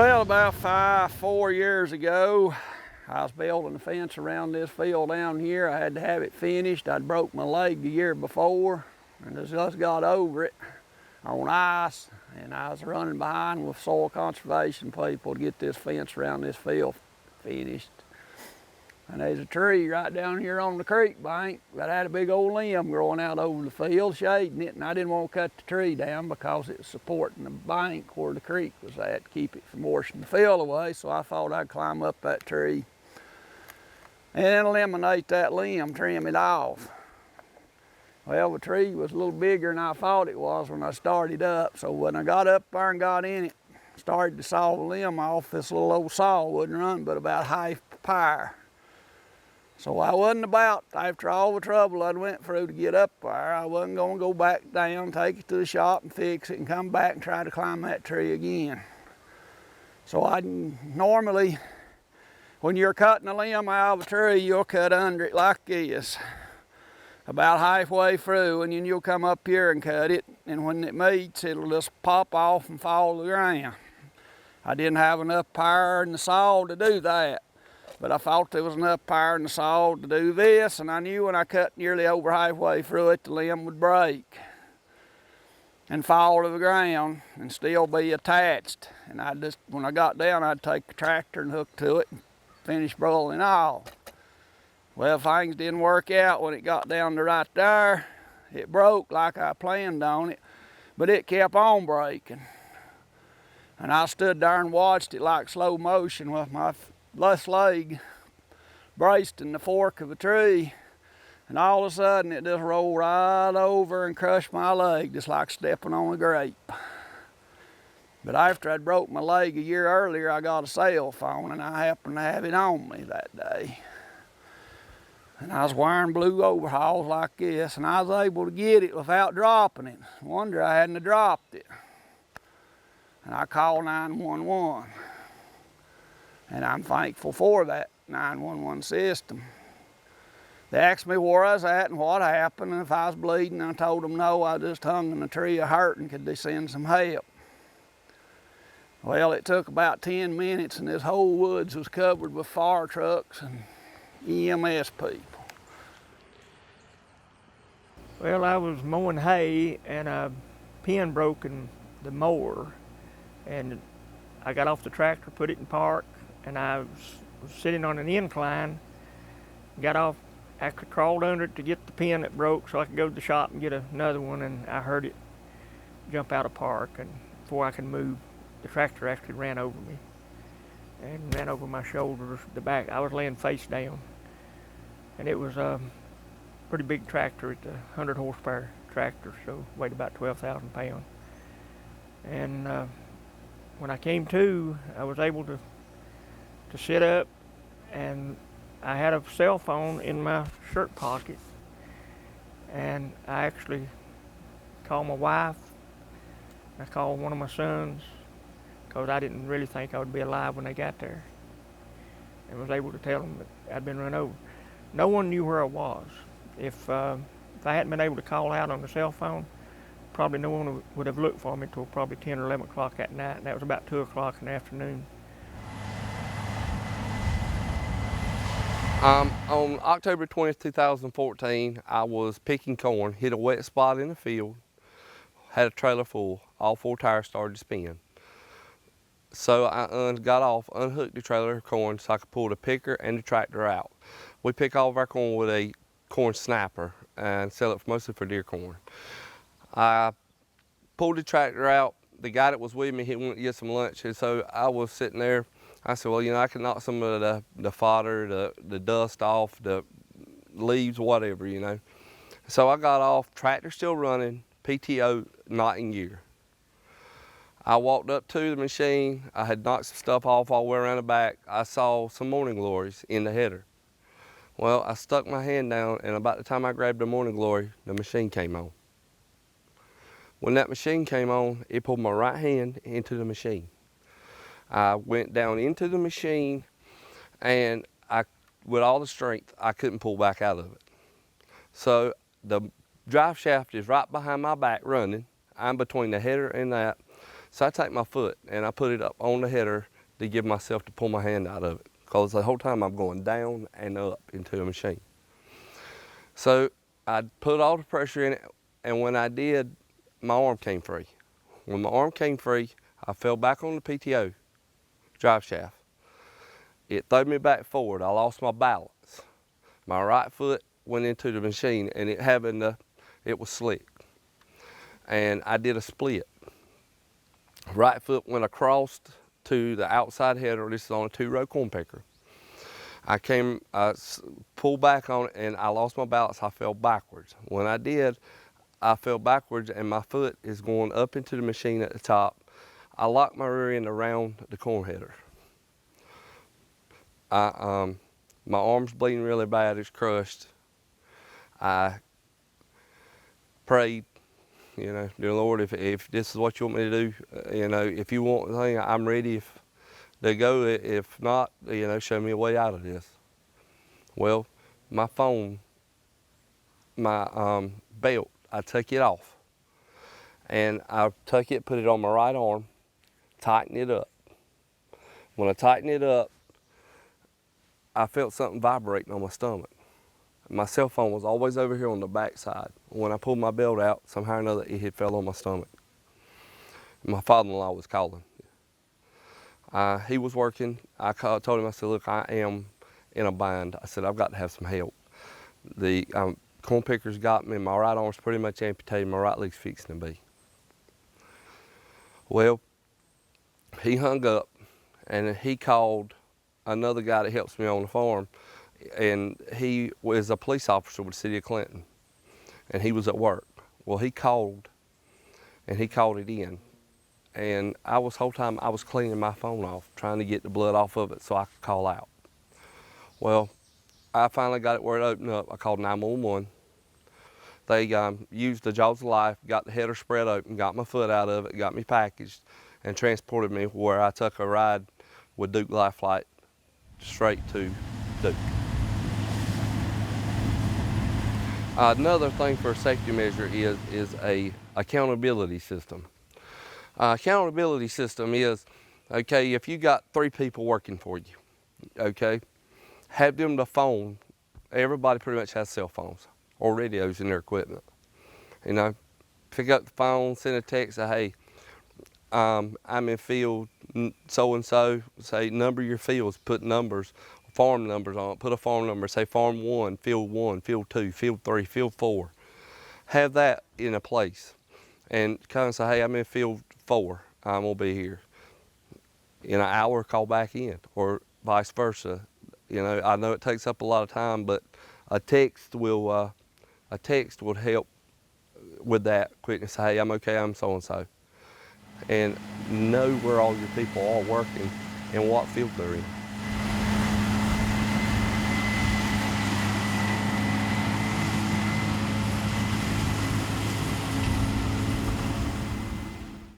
Well, about 4 years ago, I was building a fence around this field down here. I had to have it finished. I'd broke my leg the year before and just got over it on ice, and I was running behind with soil conservation people to get this fence around this field finished. And there's a tree right down here on the creek bank that had a big old limb growing out over the field shading it, and I didn't want to cut the tree down because it was supporting the bank where the creek was at to keep it from washing the field away. So I thought I'd climb up that tree and eliminate that limb, trim it off. Well, the tree was a little bigger than I thought it was when I started up, so when I got up there and got in it, started to saw the limb off, this little old saw wouldn't run but about half power. So I wasn't about, after all the trouble I went through to get up there, I wasn't going to go back down, take it to the shop and fix it and come back and try to climb that tree again. So I normally, when you're cutting a limb out of a tree, you'll cut under it like this, about halfway through, and then you'll come up here and cut it, and when it meets, it'll just pop off and fall to the ground. I didn't have enough power in the saw to do that. But I thought there was enough power in the saw to do this, and I knew when I cut nearly over halfway through it, the limb would break and fall to the ground and still be attached. And when I got down, I'd take the tractor and hook to it and finish rolling off. Well, things didn't work out when it got down to right there. It broke like I planned on it, but it kept on breaking. And I stood there and watched it like slow motion with my left leg braced in the fork of a tree, and all of a sudden it just rolled right over and crushed my leg just like stepping on a grape. But after I'd broke my leg a year earlier, I got a cell phone, and I happened to have it on me that day. And I was wearing blue overalls like this, and I was able to get it without dropping it. Wonder I hadn't dropped it. And I called 911. And I'm thankful for that 911 system. They asked me where I was at and what happened, and if I was bleeding. I told them no, I just hung in a tree of hurting, could they send some help? Well, it took about 10 minutes, and this whole woods was covered with fire trucks and EMS people. Well, I was mowing hay, and a pin broke in the mower, and I got off the tractor, put it in park, and I was sitting on an incline, got off, I crawled under it to get the pin that broke so I could go to the shop and get another one, and I heard it jump out of park, and before I could move, the tractor actually ran over me and ran over my shoulders, the back. I was laying face down, and it was a pretty big tractor. It's a 100 horsepower tractor, so weighed about 12,000 pounds. And when I came to, I was able to sit up, and I had a cell phone in my shirt pocket, and I actually called my wife. I called one of my sons because I didn't really think I would be alive when they got there, and was able to tell them that I'd been run over. No one knew where I was. If I hadn't been able to call out on the cell phone, probably no one would have looked for me until probably 10 or 11 o'clock at night, and that was about 2 o'clock in the afternoon. On October 20th, 2014, I was picking corn, hit a wet spot in the field, had a trailer full, all 4 tires started to spin. So I got off, unhooked the trailer of corn so I could pull the picker and the tractor out. We pick all of our corn with a corn snapper and sell it mostly for deer corn. I pulled the tractor out. The guy that was with me, he went to get some lunch, and so I was sitting there. I said, well, you know, I can knock some of the fodder, the dust off, the leaves, whatever, you know. So I got off, tractor still running, PTO not in gear. I walked up to the machine. I had knocked some stuff off all the way around the back. I saw some morning glories in the header. Well, I stuck my hand down, and about the time I grabbed the morning glory, the machine came on. When that machine came on, it pulled my right hand into the machine. I went down into the machine, and with all the strength, I couldn't pull back out of it. So the drive shaft is right behind my back running. I'm between the header and that. So I take my foot and I put it up on the header to give myself to pull my hand out of it, because the whole time I'm going down and up into the machine. So I put all the pressure in it, and when I did, my arm came free. When my arm came free, I fell back on the PTO drive shaft. It threw me back forward. I lost my balance. My right foot went into the machine, and it was slick. And I did a split. Right foot went across to the outside header. This is on a 2-row corn picker. I pulled back on it, and I lost my balance. I fell backwards. When I did, I fell backwards, and my foot is going up into the machine at the top. I locked my rear end around the corn header. My arm's bleeding really bad. It's crushed. I prayed, dear Lord, if this is what you want me to do, if you want the thing, I'm ready to go. If not, show me a way out of this. Well, my phone, my belt, I took it off. And I took it, put it on my right arm, tighten it up. When I tightened it up, I felt something vibrating on my stomach. My cell phone was always over here on the back side. When I pulled my belt out, somehow or another, it had fell on my stomach. My father-in-law was calling. He was working. I told him, I said, look, I am in a bind. I said, I've got to have some help. The corn pickers got me. My right arm's pretty much amputated. My right leg's fixing to be. Well, he hung up, and he called another guy that helps me on the farm, and he was a police officer with the city of Clinton, and he was at work. Well, he called, and he called it in, and whole time I was cleaning my phone off, trying to get the blood off of it so I could call out. Well, I finally got it where it opened up. I called 911. They used the jaws of life, got the header spread open, got my foot out of it, got me packaged, and transported me where I took a ride with Duke Life Flight straight to Duke. Another thing for a safety measure is a accountability system. Accountability system is, okay, if you got 3 people working for you, okay, have them the phone. Everybody pretty much has cell phones or radios in their equipment. Pick up the phone, send a text, say, hey, I'm in field so-and-so, say number your fields, put numbers, farm numbers on it, put a farm number, say farm 1, field 2, field 3, field 4. Have that in a place and kind of say, hey, I'm in field 4, I'm gonna be here. In an hour, call back in, or vice versa. I know it takes up a lot of time, but a text will help with that quick and say, hey, I'm okay, I'm so-and-so. And know where all your people are working and what field they're in.